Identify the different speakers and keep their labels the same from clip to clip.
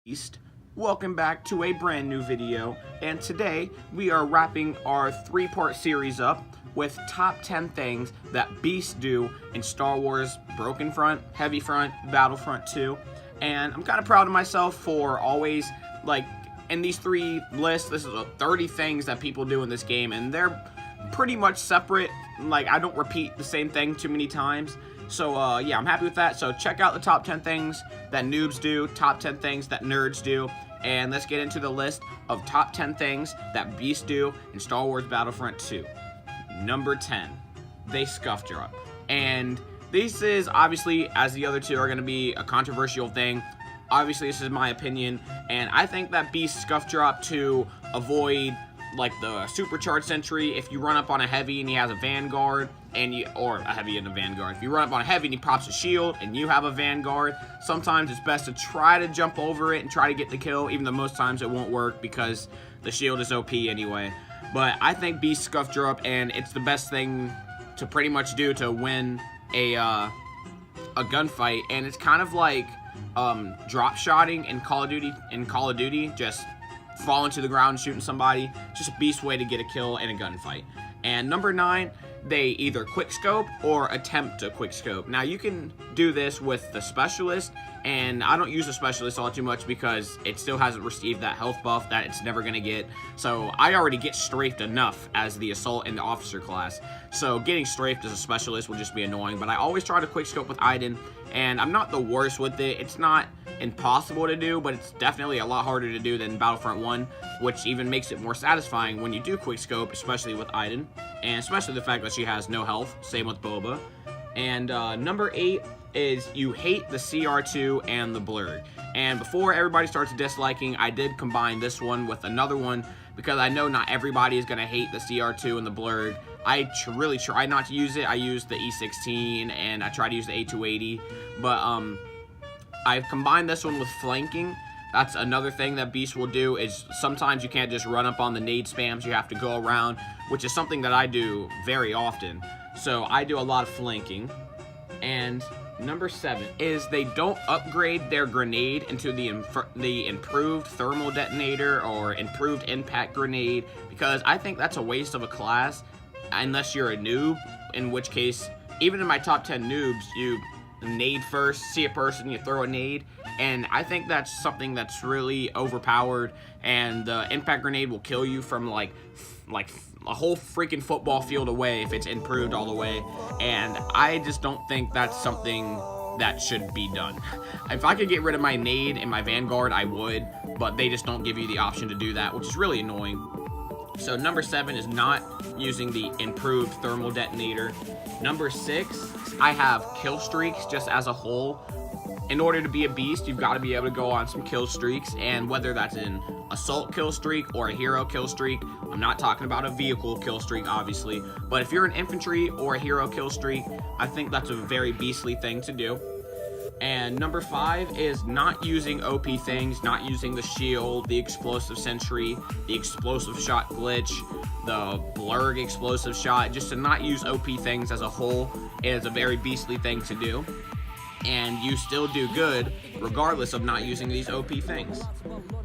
Speaker 1: Beast. Welcome back to a brand new video, and today we are wrapping our three-part series up with top 10 things that beasts do in Star Wars Broken Front, Heavy Front, Battlefront 2, and I'm kind of proud of myself for always, in these three lists, this is 30 things that people do in this game, and they're pretty much separate. I don't repeat the same thing too many times. So, yeah, I'm happy with that. So, check out the top 10 things that noobs do, top 10 things that nerds do, and let's get into the list of top 10 things that beasts do in Star Wars Battlefront 2. Number 10, they scuff drop. And this is, obviously, as the other two are going to be a controversial thing. Obviously, this is my opinion, and I think that beasts scuff drop to avoid, the supercharged sentry. If you run up on a heavy and he has a vanguard, or a heavy and a vanguard. If you run up on a heavy and he pops a shield and you have a vanguard, sometimes it's best to try to jump over it and try to get the kill, even though most times it won't work because the shield is OP anyway. But I think beast scuff drop, and it's the best thing to pretty much do to win a gunfight, and it's kind of like drop shotting in Call of Duty, just falling to the ground shooting somebody. Just a beast way to get a kill in a gunfight. And number 9, they either quickscope or attempt to quickscope. Now, you can do this with the specialist, and I don't use the specialist all too much because it still hasn't received that health buff that it's never going to get. So I already get strafed enough as the assault and the officer class. So getting strafed as a specialist will just be annoying. But I always try to quickscope with Iden, and I'm not the worst with it. It's not impossible to do, but it's definitely a lot harder to do than Battlefront 1, which even makes it more satisfying when you do quickscope, especially with Iden, and especially the fact that she has no health. Same with Boba. And number 8 is you hate the CR2 and the blurred. And before everybody starts disliking, I did combine this one with another one because I know not everybody is going to hate the CR2 and the blurred. I really try not to use it. I use the E16 and I try to use the A280, but I've combined this one with flanking. That's another thing that beasts will do, is sometimes you can't just run up on the nade spams. You have to go around, which is something that I do very often. So I do a lot of flanking. And number 7 is they don't upgrade their grenade into the improved thermal detonator or improved impact grenade, because I think that's a waste of a class unless you're a noob, in which case, even in my top 10 noobs, you nade first, see a person, you throw a nade, and I think that's something that's really overpowered, and the impact grenade will kill you from like a whole freaking football field away if it's improved all the way, and I just don't think that's something that should be done. If I could get rid of my nade and my vanguard, I would, but they just don't give you the option to do that, which is really annoying. So number 7 is not using the improved thermal detonator. Number 6, I have kill streaks just as a whole. In order to be a beast, you've got to be able to go on some kill streaks, and whether that's an assault kill streak or a hero kill streak, I'm not talking about a vehicle kill streak, obviously, but if you're an infantry or a hero kill streak, I think that's a very beastly thing to do. And number 5 is not using OP things, not using the shield, the explosive sentry, the explosive shot glitch, the blurg explosive shot. Just to not use OP things as a whole is a very beastly thing to do. And you still do good regardless of not using these OP things.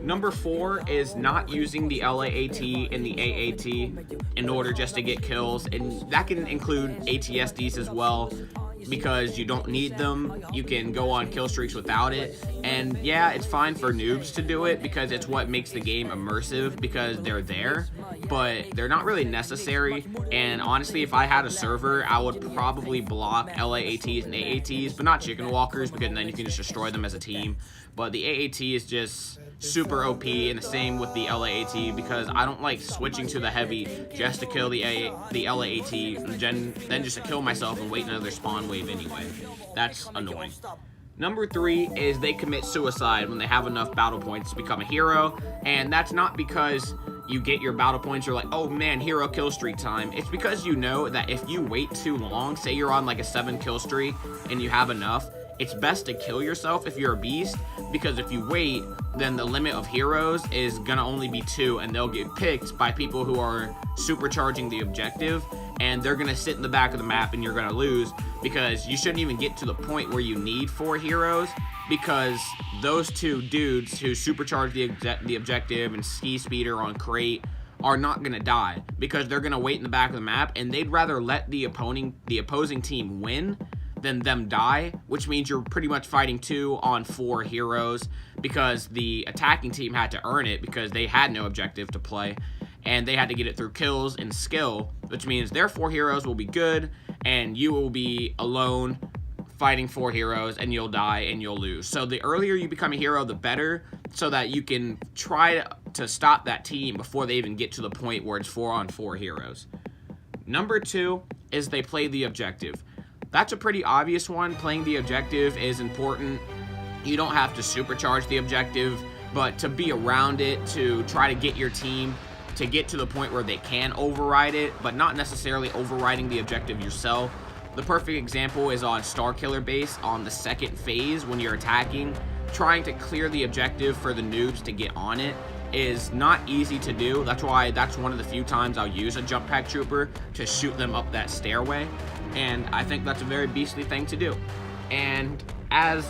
Speaker 1: Number 4 is not using the LAAT and the AAT in order just to get kills, and that can include ATSDs as well, because you don't need them. You can go on kill streaks without it, and yeah, it's fine for noobs to do it because it's what makes the game immersive, because they're there, but they're not really necessary. And honestly, if I had a server, I would probably block LAATs and AATs, but not chicken walkers, because then you can just destroy them as a team. But the AAT is just super OP, and the same with the LAAT, because I don't like switching to the heavy just to kill the LAAT and then just to kill myself and wait another spawn wave anyway. That's annoying. Number 3 is they commit suicide when they have enough battle points to become a hero, and that's not because you get your battle points, you're like, oh man, hero kill streak time. It's because you know that if you wait too long, say you're on like a 7 kill streak and you have enough, it's best to kill yourself if you're a beast, because if you wait, then the limit of heroes is gonna only be 2, and they'll get picked by people who are supercharging the objective, and they're gonna sit in the back of the map and you're gonna lose, because you shouldn't even get to the point where you need 4 heroes, because those 2 dudes who supercharge the objective and ski speeder on crate are not gonna die, because they're gonna wait in the back of the map, and they'd rather let the opposing team win than them die, which means you're pretty much fighting 2 on 4 heroes, because the attacking team had to earn it because they had no objective to play, and they had to get it through kills and skill, which means their 4 heroes will be good, and you will be alone fighting 4 heroes, and you'll die and you'll lose. So the earlier you become a hero, the better, so that you can try to stop that team before they even get to the point where it's 4 on 4 heroes. Number 2 is they play the objective. That's a pretty obvious one. Playing the objective is important. You don't have to supercharge the objective, but to be around it, to try to get your team to get to the point where they can override it, but not necessarily overriding the objective yourself. The perfect example is on Starkiller base on the 2nd phase when you're attacking. Trying to clear the objective for the noobs to get on it is not easy to do. That's why that's one of the few times I'll use a jump pack trooper to shoot them up that stairway, and I think that's a very beastly thing to do. And as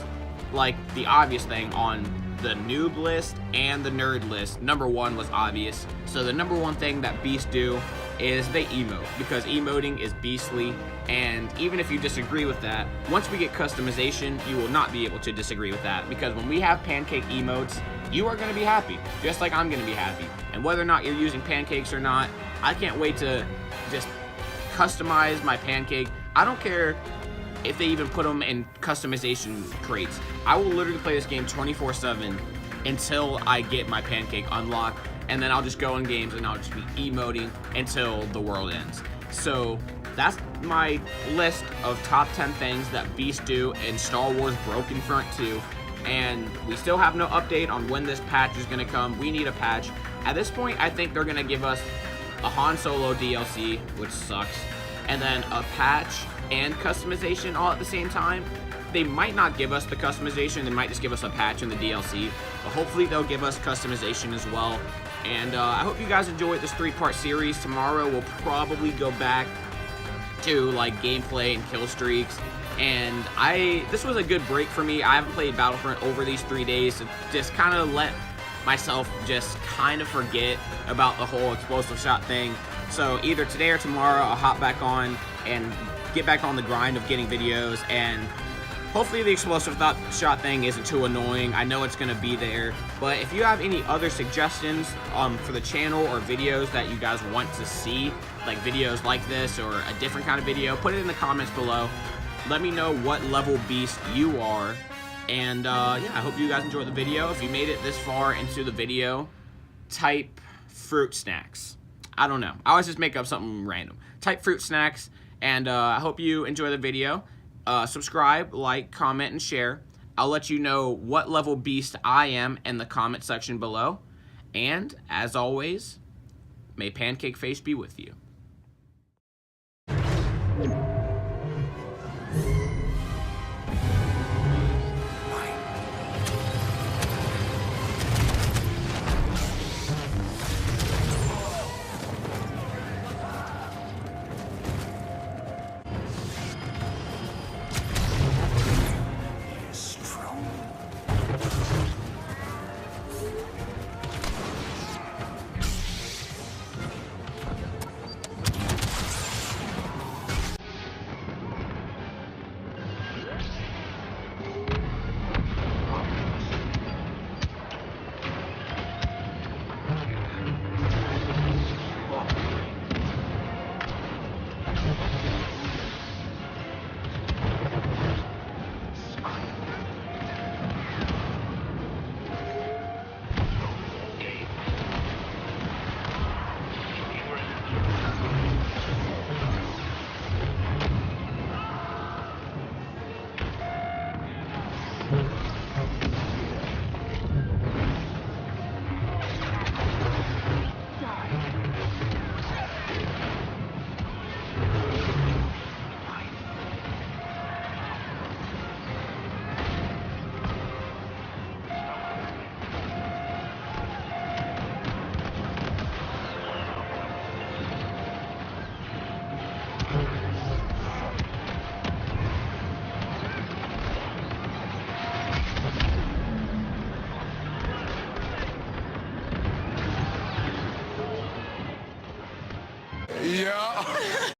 Speaker 1: like the obvious thing on the noob list and the nerd list, number 1 was obvious. So the number 1 thing that beasts do is they emote, because emoting is beastly. And even if you disagree with that, once we get customization, you will not be able to disagree with that, because when we have pancake emotes, you are going to be happy, just like I'm going to be happy. And whether or not you're using pancakes or not, I can't wait to just customize my pancake. I don't care if they even put them in customization crates. I will literally play this game 24/7 until I get my pancake unlocked, and then I'll just go in games and I'll just be emoting until the world ends. So that's my list of top 10 things that beasts do in Star Wars Battlefront 2. And we still have no update on when this patch is going to come. We need a patch. At this point, I think they're going to give us a Han Solo DLC, which sucks, and then a patch and customization all at the same time. They might not give us the customization. They might just give us a patch and the DLC, but hopefully they'll give us customization as well. And I hope you guys enjoyed this 3-part series. Tomorrow we'll probably go back to like gameplay and kill streaks. And this was a good break for me. I haven't played Battlefront over these 3 days to just kind of let myself just kind of forget about the whole explosive shot thing. So either today or tomorrow I'll hop back on and get back on the grind of getting videos, and hopefully the explosive shot thing isn't too annoying. I know it's going to be there, but if you have any other suggestions for the channel or videos that you guys want to see, like videos like this or a different kind of video, put it in the comments below. Let me know what level beast you are. And yeah, I hope you guys enjoyed the video. If you made it this far into the video, type fruit snacks. I don't know. I always just make up something random. Type fruit snacks. And I hope you enjoy the video. Subscribe, like, comment, and share. I'll let you know what level beast I am in the comment section below. And as always, may Pancake Face be with you.
Speaker 2: Yeah.